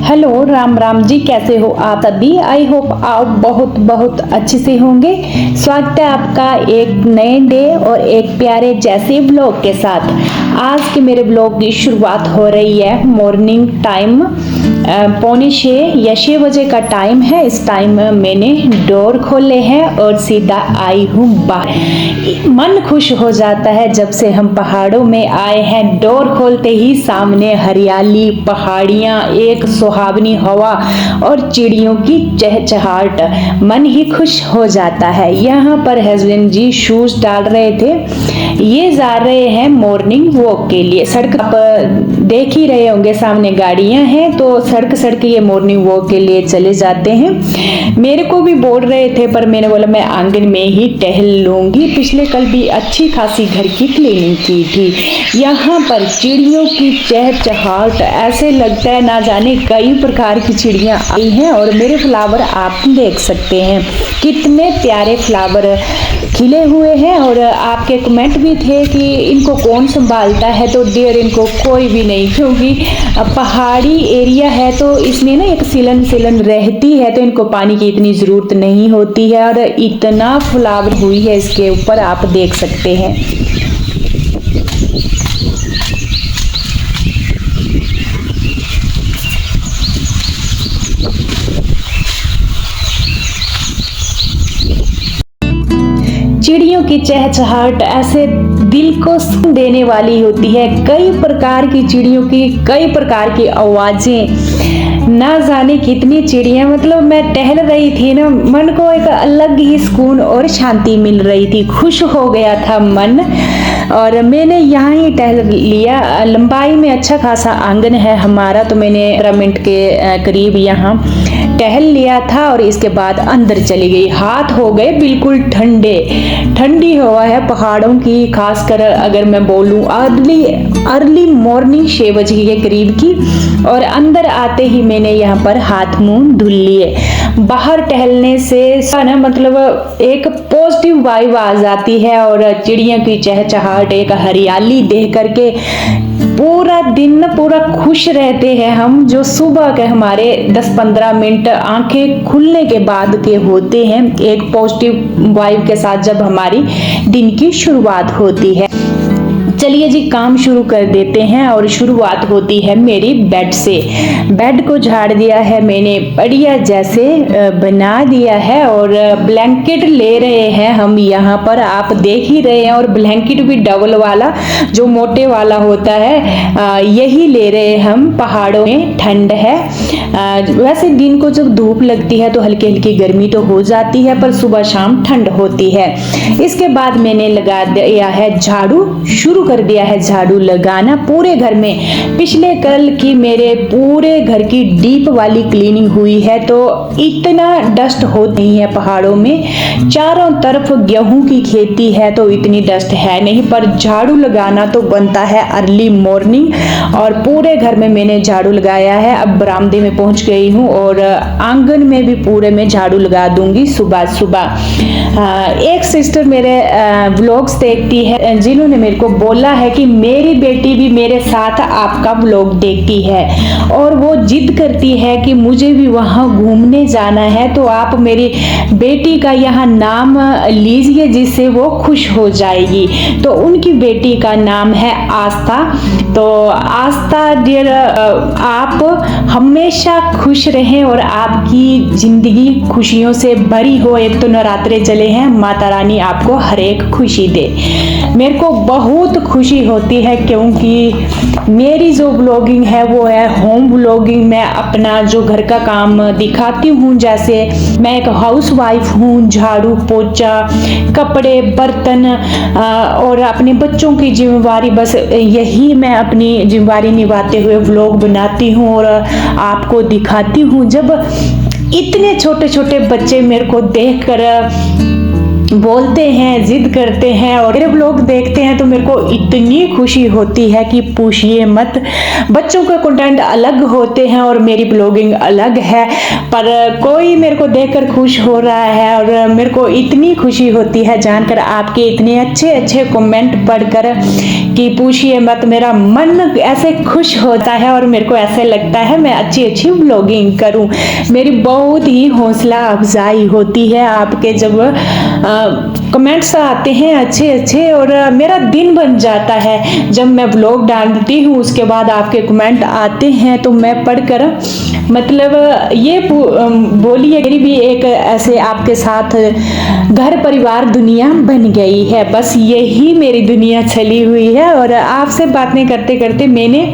Hello, Ram Ram ji. कैसे हो आप सभी? आई होप आप बहुत बहुत अच्छे से होंगे। स्वागत है आपका एक नए डे और एक प्यारे जैसे ब्लॉग के साथ। आज के मेरे ब्लॉग की शुरुआत हो रही है मॉर्निंग टाइम, 5:45 या 6 बजे का टाइम है। इस टाइम मैंने डोर खोले हैं और सीधा आई हूँ बाहर। मन खुश हो जाता है जब से हम पहाड़ों में आए हैं। डोर खोलते ही सामने हरियाली, पहाड़ियाँ, एक सुहावनी हवा और चिड़ियों की चहचहाट, मन ही खुश हो जाता है। यहाँ पर हस्बैंड जी शूज डाल रहे थे, ये जा रहे हैं मॉर्निंग वॉक के लिए। सड़क पर देख ही रहे होंगे, सामने गाड़ियां हैं तो सड़क ये मॉर्निंग वॉक के लिए चले जाते हैं। मेरे को भी बोल रहे थे पर मैंने बोला मैं आंगन में ही टहल लूंगी। पिछले कल भी अच्छी खासी घर की क्लीनिंग की थी। यहाँ पर चिड़ियों की चहचहाट, ऐसे लगता है ना जाने कई प्रकार की चिड़ियां आई हैं। और मेरे फ्लावर आप देख सकते हैं, कितने प्यारे फ्लावर खिले हुए हैं। और आपके कमेंट भी थे कि इनको कौन संभालता है, तो डियर इनको कोई भी नहीं, क्योंकि पहाड़ी एरिया है तो इसमें ना एक सिलन रहती है, तो इनको पानी की इतनी ज़रूरत नहीं होती है। और इतना फ्लावर हुई है इसके ऊपर, आप देख सकते हैं। चिड़ियों की चहचहाट ऐसे दिल को सुकून देने वाली होती है। कई प्रकार की चिड़ियों की कई प्रकार की आवाजें, ना जाने कितनी चिड़ियां, मतलब मैं टहल रही थी ना, मन को एक अलग ही सुकून और शांति मिल रही थी, खुश हो गया था मन। और मैंने यहाँ ही टहल लिया। लंबाई में अच्छा खासा आंगन है हमारा, तो मैंने 15 मिनट के करीब यहाँ टहल लिया था और इसके बाद अंदर चली गई। हाथ हो गए बिल्कुल ठंडे, ठंडी हवा है पहाड़ों की। खासकर अगर मैं बोलूँ अर्ली मॉर्निंग 6 बजे के करीब की। और अंदर आते ही मैंने यहाँ पर हाथ मुंह धुल लिए। बाहर टहलने से ना मतलब एक पॉजिटिव वाइब आ जाती है। और चिड़ियों की चहचहाट, एक हरियाली देख करके पूरा दिन पूरा खुश रहते हैं हम। जो सुबह के हमारे 10-15 मिनट आंखें खुलने के बाद के होते हैं, एक पॉजिटिव वाइब के साथ जब हमारी दिन की शुरुआत होती है। चलिए जी, काम शुरू कर देते हैं। और शुरुआत होती है मेरी बेड से। बेड को झाड़ दिया है मैंने, बढ़िया जैसे बना दिया है। और ब्लैंकेट ले रहे हैं हम यहाँ पर, आप देख ही रहे हैं। और ब्लैंकेट भी डबल वाला, जो मोटे वाला होता है, यही ले रहे हैं हम। पहाड़ों में ठंड है। वैसे दिन को जब धूप लगती है तो हल्की हल्की गर्मी तो हो जाती है, पर सुबह शाम ठंड होती है। इसके बाद मैंने लगा दिया है झाड़ू, शुरू कर दिया है झाड़ू लगाना पूरे घर में। पिछले कल की मेरे पूरे घर की डीप वाली क्लीनिंग हुई है, तो इतना डस्ट होती नहीं है पहाड़ों में। चारों तरफ गेहूं की खेती है तो इतनी डस्ट है नहीं, पर झाड़ू लगाना तो बनता है अर्ली मॉर्निंग। और पूरे घर में मैंने झाड़ू लगाया है। अब बरामदे में पहुंच गई हूँ और आंगन में भी पूरे में झाड़ू लगा दूंगी सुबह सुबह। एक सिस्टर मेरे व्लॉग्स देखती है, जिन्होंने मेरे को बोला है कि मेरी बेटी भी मेरे साथ आपका व्लॉग देखती है और वो जिद करती है कि मुझे भी वहां घूमने जाना है, तो आप मेरी बेटी का यहाँ नाम लीजिए जिससे वो खुश हो जाएगी। तो उनकी बेटी का नाम है आस्था। तो आस्था डियर, आप हमेशा खुश रहें और आपकी जिंदगी खुशियों से भरी हो। एक तो नवरात्रे चले हैं, माता रानी आपको हर एक खुशी दे। मेरे को बहुत खुशी होती है क्योंकि मेरी जो ब्लॉगिंग है वो है होम ब्लॉगिंग। मैं अपना जो घर का काम दिखाती हूँ, जैसे मैं एक हाउस वाइफ हूँ, झाड़ू पोछा, कपड़े, बर्तन और अपने बच्चों की जिम्मेवारी, बस यही मैं अपनी जिम्मेवारी निभाते हुए व्लॉग बनाती हूँ और आपको दिखाती हूँ। जब इतने छोटे छोटे बच्चे मेरे को देखकर बोलते हैं, जिद करते हैं और मेरे ब्लॉग देखते हैं तो मेरे को इतनी खुशी होती है कि पूछिए मत। बच्चों के कंटेंट अलग होते हैं और मेरी ब्लॉगिंग अलग है, पर कोई मेरे को देखकर खुश हो रहा है और मेरे को इतनी खुशी होती है जानकर आपके इतने अच्छे अच्छे कमेंट पढ़कर कि पूछिए मत। मेरा मन ऐसे खुश होता है और मेरे को ऐसे लगता है मैं अच्छी अच्छी ब्लॉगिंग करूं। मेरी बहुत ही हौसला अफजाई होती है आपके जब कमेंट्स आते हैं अच्छे अच्छे, और मेरा दिन बन जाता है जब मैं ब्लॉग डालती हूँ उसके बाद आपके कमेंट आते हैं तो मैं पढ़कर मतलब ये बोलिए मेरी भी एक ऐसे आपके साथ घर परिवार दुनिया बन गई है। बस यही मेरी दुनिया चली हुई है और आपसे बातें करते करते मैंने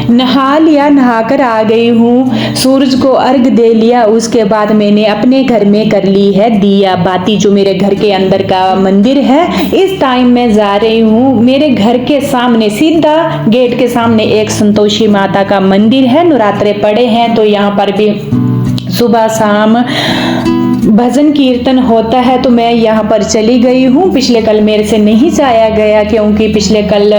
नहा लिया, नहाकर आ गई हूँ, सूरज को अर्घ दे लिया। उसके बाद मैंने अपने घर में कर ली है दिया बाती, जो मेरे घर के अंदर का मंदिर है। इस टाइम मैं जा रही हूँ मेरे घर के सामने, सीधा गेट के सामने एक संतोषी माता का मंदिर है। नवरात्रे पड़े हैं तो यहाँ पर भी सुबह शाम भजन कीर्तन होता है तो मैं यहाँ पर चली गई हूँ। पिछले कल मेरे से नहीं जाया गया क्योंकि पिछले कल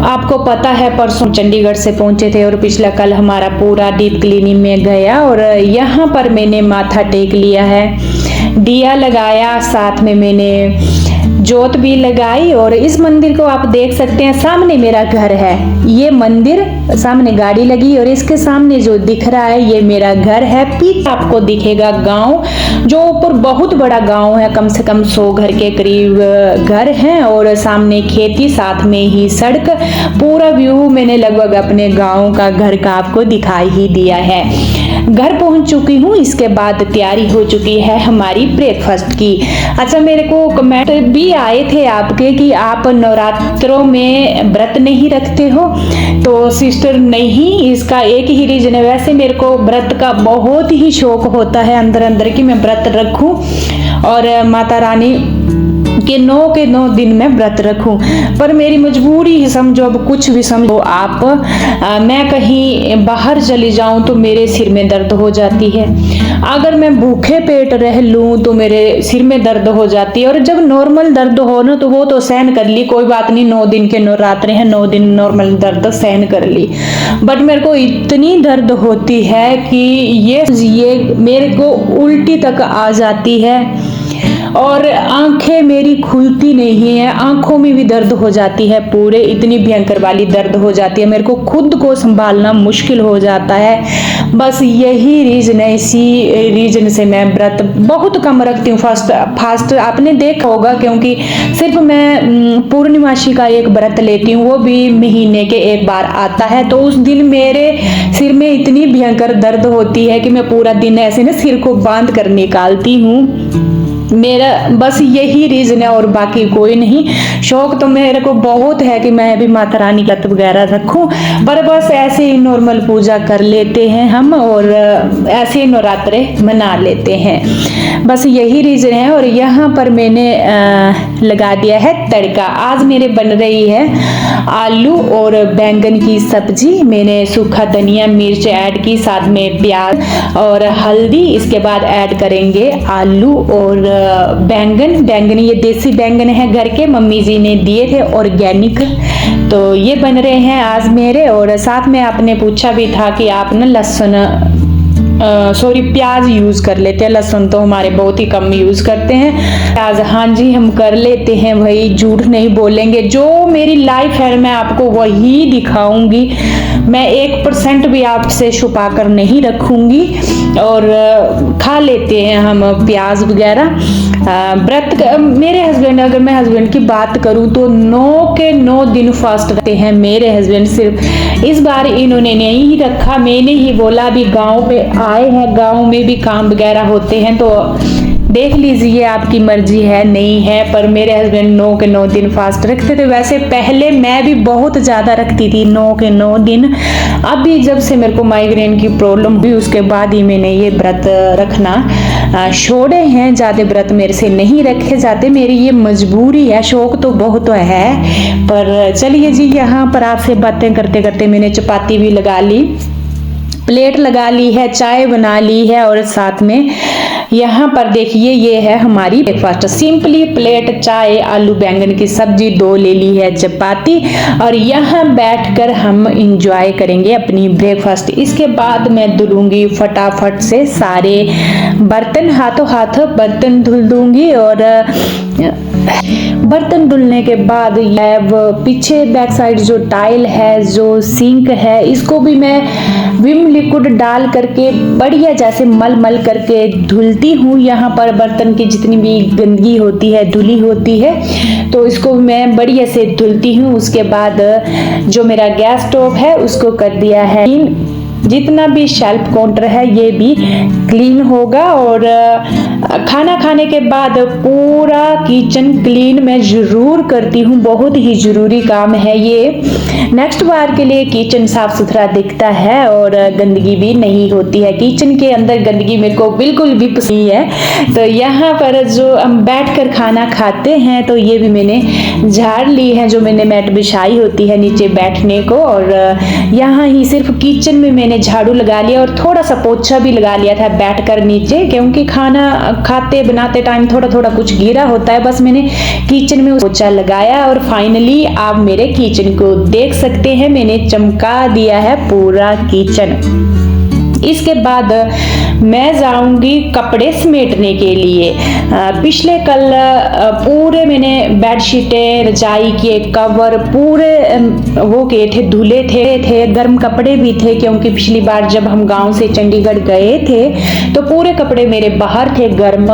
आपको पता है परसों चंडीगढ़ से पहुंचे थे और पिछला कल हमारा पूरा डीप क्लीनिंग में गया और यहाँ पर मैंने माथा टेक लिया है, दिया लगाया, साथ में मैंने जोत भी लगाई। और इस मंदिर को आप देख सकते हैं, सामने मेरा घर है, ये मंदिर सामने गाड़ी लगी और इसके सामने जो दिख रहा है ये मेरा घर है। पीछे आपको दिखेगा गांव, जो ऊपर बहुत बड़ा गांव है, कम से कम 100 घर के करीब घर हैं और सामने खेती, साथ में ही सड़क। पूरा व्यू मैंने लगभग अपने गांव का घर का आपको दिखाई ही दिया है। घर पहुंच चुकी हूँ, इसके बाद तैयारी हो चुकी है हमारी ब्रेकफास्ट की। अच्छा, मेरे को कमेंट भी आए थे आपके कि आप नवरात्रों में व्रत नहीं रखते हो, तो सिस्टर नहीं, इसका एक ही रीजन है। वैसे मेरे को व्रत का बहुत ही शौक होता है अंदर अंदर कि मैं व्रत रखूं और माता रानी के 9 दिन में व्रत रखूं, पर मेरी मजबूरी है, समझो अब कुछ भी समझो आप, मैं कहीं बाहर चली जाऊं तो मेरे सिर में दर्द हो जाती है। अगर मैं भूखे पेट रह लूं तो मेरे सिर में दर्द हो जाती है। और जब नॉर्मल दर्द हो ना तो वो तो सहन कर ली, कोई बात नहीं, 9 दिन के नवरात्रे हैं, 9 दिन नॉर्मल दर्द सहन कर ली। बट मेरे को इतनी दर्द होती है कि ये मेरे को उल्टी तक आ जाती है और आंखें मेरी खुलती नहीं है, आंखों में भी दर्द हो जाती है पूरे, इतनी भयंकर वाली दर्द हो जाती है, मेरे को खुद को संभालना मुश्किल हो जाता है। बस यही रीजन है, इसी रीजन से मैं व्रत बहुत कम रखती हूँ। फास्ट आपने देखा होगा, क्योंकि सिर्फ मैं पूर्णिमासी का एक व्रत लेती हूँ, वो भी महीने के एक बार आता है, तो उस दिन मेरे सिर में इतनी भयंकर दर्द होती है कि मैं पूरा दिन ऐसे ना सिर को बांध कर निकालती हूँ। मेरा बस यही रीजन है और बाकी कोई नहीं। शौक तो मेरे को बहुत है कि मैं भी माता रानी का व्रत वगैरह रखूं, पर बस ऐसे ही नॉर्मल पूजा कर लेते हैं हम और ऐसे ही नवरात्रे मना लेते हैं, बस यही रीजन है। और यहाँ पर मैंने लगा दिया है तड़का। आज मेरे बन रही है आलू और बैंगन की सब्जी। मैंने सूखा धनिया मिर्च ऐड की, साथ में प्याज और हल्दी। इसके बाद ऐड करेंगे आलू और बैंगन ये देसी बैंगन है, घर के मम्मी जी ने दिए थे, ऑर्गेनिक। तो ये बन रहे हैं आज मेरे। और साथ में आपने पूछा भी था कि आप ना लहसुन प्याज यूज कर लेते हैं, लहसुन तो हमारे बहुत ही कम यूज करते हैं। प्याज हाँ जी हम कर लेते हैं भाई, झूठ नहीं बोलेंगे। जो मेरी लाइफ है मैं आपको वही दिखाऊंगी, मैं 1% भी आपसे छुपा कर नहीं रखूंगी। और खा लेते हैं हम प्याज वगैरह। व्रत मेरे हस्बैंड, अगर मैं हस्बैंड की बात करूं तो 9 के 9 दिन फास्ट रखते हैं मेरे हस्बैंड। सिर्फ इस बार इन्होंने नहीं रखा, मैंने ही बोला अभी गांव पे आए हैं, गांव में भी काम वगैरह होते हैं तो देख लीजिए आपकी मर्जी है नहीं है। पर मेरे हस्बैंड 9 के 9 दिन फास्ट रखते थे। वैसे पहले मैं भी बहुत ज्यादा रखती थी 9 के 9 दिन। अभी जब से मेरे को माइग्रेन की प्रॉब्लम हुई उसके बाद ही मैंने ये व्रत रखना छोड़े हैं। ज्यादा व्रत मेरे से नहीं रखे जाते, मेरी ये मजबूरी है। शौक तो बहुत है, पर चलिए जी, यहाँ पर आपसे बातें करते करते मैंने चपाती भी लगा ली, प्लेट लगा ली है, चाय बना ली है और साथ में यहाँ पर देखिए ये है हमारी ब्रेकफास्ट। सिंपली प्लेट चाय, आलू बैंगन की सब्जी, 2 ले ली है चपाती, और यहाँ बैठकर हम इंजॉय करेंगे अपनी ब्रेकफास्ट। इसके बाद मैं धुलूंगी फटाफट से सारे बर्तन, हाथों हाथ बर्तन धुल दूंगी। और बर्तन धुलने के बाद वो पीछे बैक साइड जो टाइल है, जो सिंक है, इसको भी मैं विम लिक्विड डाल करके बढ़िया जैसे मल मल करके धुलती हूँ। यहाँ पर बर्तन की जितनी भी गंदगी होती है, धुली होती है, तो इसको मैं बढ़िया से धुलती हूँ। उसके बाद जो मेरा गैस स्टोव है उसको कर दिया है, जितना भी शेल्फ काउंटर है ये भी क्लीन होगा। और खाना खाने के बाद पूरा किचन क्लीन मैं जरूर करती हूँ, बहुत ही जरूरी काम है ये। नेक्स्ट बार के लिए किचन साफ सुथरा दिखता है और गंदगी भी नहीं होती है। किचन के अंदर गंदगी मेरे को बिल्कुल भी पसंद नहीं है। तो यहाँ पर जो हम बैठ कर खाना खाते हैं, तो ये भी मैंने झाड़ ली है, जो मैंने मैट बिछाई होती है नीचे बैठने को। और यहाँ ही सिर्फ किचन में मैंने झाड़ू लगा लिया और थोड़ा सा पोछा भी लगा लिया था बैठकर नीचे, क्योंकि खाना खाते बनाते टाइम थोड़ा थोड़ा कुछ गिरा होता है। बस मैंने किचन में पोछा लगाया और फाइनली आप मेरे किचन को देख सकते हैं, मैंने चमका दिया है पूरा किचन। इसके बाद मैं जाऊंगी कपड़े समेटने के लिए। पिछले कल पूरे मैंने बेडशीटें, रजाई के कवर पूरे वो किए थे, धुले थे। गर्म कपड़े भी थे, क्योंकि पिछली बार जब हम गांव से चंडीगढ़ गए थे तो पूरे कपड़े मेरे बाहर थे, गर्म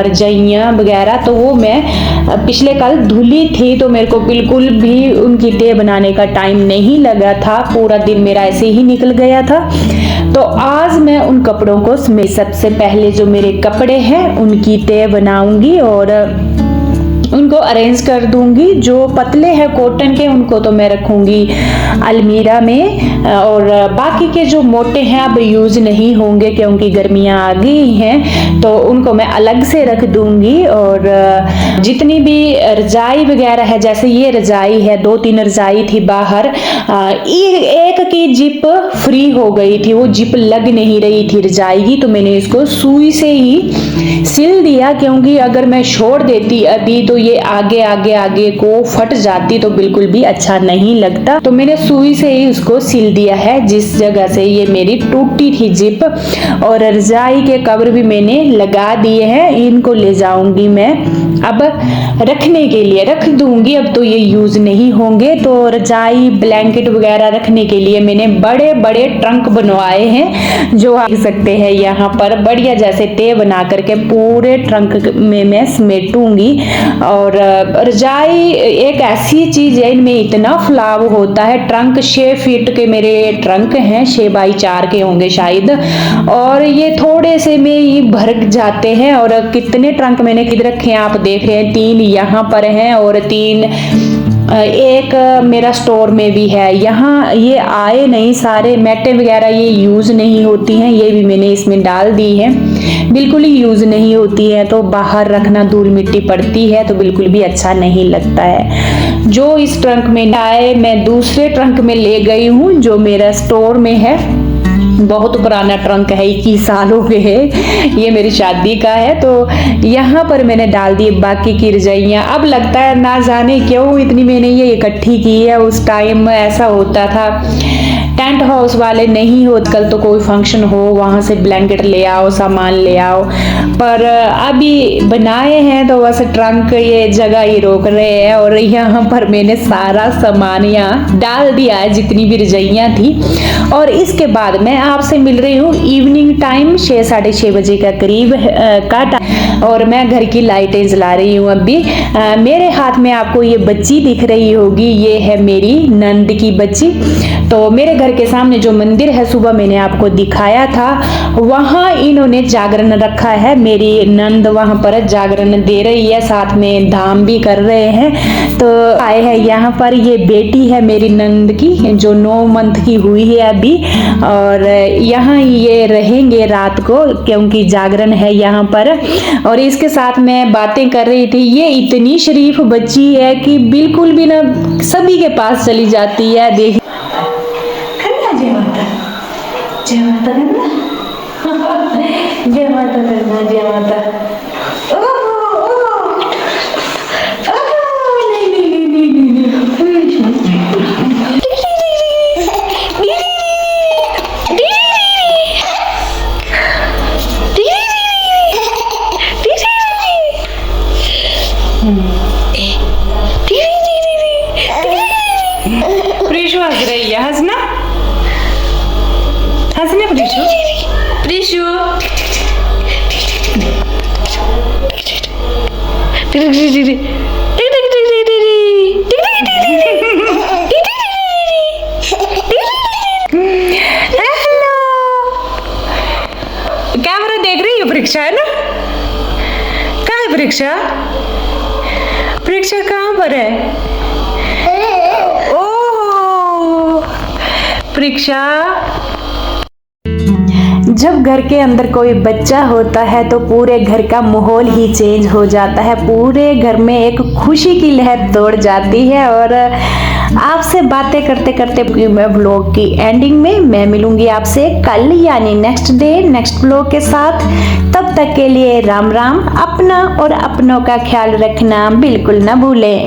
रजाइयाँ वगैरह, तो वो मैं पिछले कल धुली थी। तो मेरे को बिल्कुल भी उनकी तह बनाने का टाइम नहीं लगा था, पूरा दिन मेरा ऐसे ही निकल गया था। तो आज मैं उन कपड़ों को सबसे पहले जो मेरे कपड़े हैं उनकी तह बनाऊंगी और उनको अरेंज कर दूंगी। जो पतले हैं कॉटन के उनको तो मैं रखूंगी अलमीरा में, और बाकी के जो मोटे हैं अब यूज नहीं होंगे क्योंकि गर्मियां आ गई हैं, तो उनको मैं अलग से रख दूंगी। और जितनी भी रजाई वगैरह है, जैसे ये रजाई है, 2-3 रजाई थी बाहर, एक की जिप फ्री हो गई थी, वो जिप लग नहीं रही थी रजाई की, तो मैंने इसको सुई से ही सिल दिया, क्योंकि अगर मैं छोड़ देती अभी तो ये आगे आगे आगे को फट जाती, तो बिल्कुल भी अच्छा नहीं लगता। तो मैंने सुई से ही उसको सिल दिया है जिस जगह से ये मेरी टूटी थी जिप। और रजाई के कवर भी मैंने लगा दिए हैं, इनको ले जाऊंगी मैं अब रखने के लिए, रख दूंगी, अब तो ये यूज नहीं होंगे। तो रजाई ब्लैंकेट वगैरह रखने के लिए मैंने बड़े बड़े ट्रंक बनवाए हैं, जो आप देख सकते हैं यहाँ पर, बढ़िया जैसे तह बना करके पूरे ट्रंक में मैं समेटूंगी। और रजाई एक ऐसी चीज है, इनमें इतना फैलाव होता है। ट्रंक 6 फीट के मेरे ट्रंक हैं, 6 बाई 4 के होंगे शायद, और ये थोड़े से में ही भर जाते हैं। और कितने ट्रंक मैंने किधर रखे हैं आप देख रहे हैं, 3 यहाँ पर हैं और 3 एक मेरा स्टोर में भी है। यहाँ ये आए नहीं सारे, मैटे वगैरह ये यूज नहीं होती हैं, ये भी मैंने इसमें डाल दी है, बिल्कुल ही यूज नहीं होती है, तो बाहर रखना धूल मिट्टी पड़ती है तो बिल्कुल भी अच्छा नहीं लगता है। जो इस ट्रंक में आए मैं दूसरे ट्रंक में ले गई हूँ, जो मेरा स्टोर में है। बहुत पुराना ट्रंक है, 21 साल हो गए हैं, ये मेरी शादी का है। तो यहाँ पर मैंने डाल दी बाकी की रजाइयाँ। अब लगता है ना जाने क्यों इतनी मैंने ये इकट्ठी की है, उस टाइम ऐसा होता था टेंट हाउस वाले नहीं हो, कल तो कोई फंक्शन हो वहां से ब्लैंकेट ले आओ, सामान ले आओ, पर अभी बनाए हैं तो बस ट्रंक ये जगह ही रोक रहे हैं। और यहाँ पर मैंने सारा सामान यहाँ डाल दिया है, जितनी भी रजाइयाँ थी। और इसके बाद मैं आपसे मिल रही हूँ इवनिंग टाइम, 6-6:30 बजे का करीब का टाइम, और मैं घर की लाइटें जला रही हूँ अभी। मेरे हाथ में आपको ये बच्ची दिख रही होगी, ये है मेरी नंद की बच्ची। तो मेरे घर के सामने जो मंदिर है, सुबह मैंने आपको दिखाया था, वहां इन्होंने जागरण रखा है। मेरी नंद वहां पर जागरण दे रही है, साथ में धाम भी कर रहे हैं। तो आए हैं यहाँ पर, ये बेटी है मेरी नंद की जो 9 मंथ की हुई है अभी, और यहाँ ये रहेंगे रात को क्योंकि जागरण है यहाँ पर। और इसके साथ मैं बातें कर रही थी, ये इतनी शरीफ बच्ची है कि बिल्कुल भी ना सभी के पास चली जाती है। देख जय माता करना जय माता करना, जय माता। नहीं नहीं नहीं नहीं प्रीशु हंस रही है, हंसना हंसने प्रीशु, प्रीशु कैमरा देख रही है परीक्षा, है ना? कहाँ है परीक्षा? परीक्षा कहाँ पर है? ओह परीक्षा, जब घर के अंदर कोई बच्चा होता है तो पूरे घर का माहौल ही चेंज हो जाता है, पूरे घर में एक खुशी की लहर दौड़ जाती है। और आपसे बातें करते करते मैं ब्लॉग की एंडिंग में मैं मिलूंगी आपसे कल, यानी नेक्स्ट डे नेक्स्ट ब्लॉग के साथ। तब तक के लिए राम राम। अपना और अपनों का ख्याल रखना बिल्कुल ना भूलें।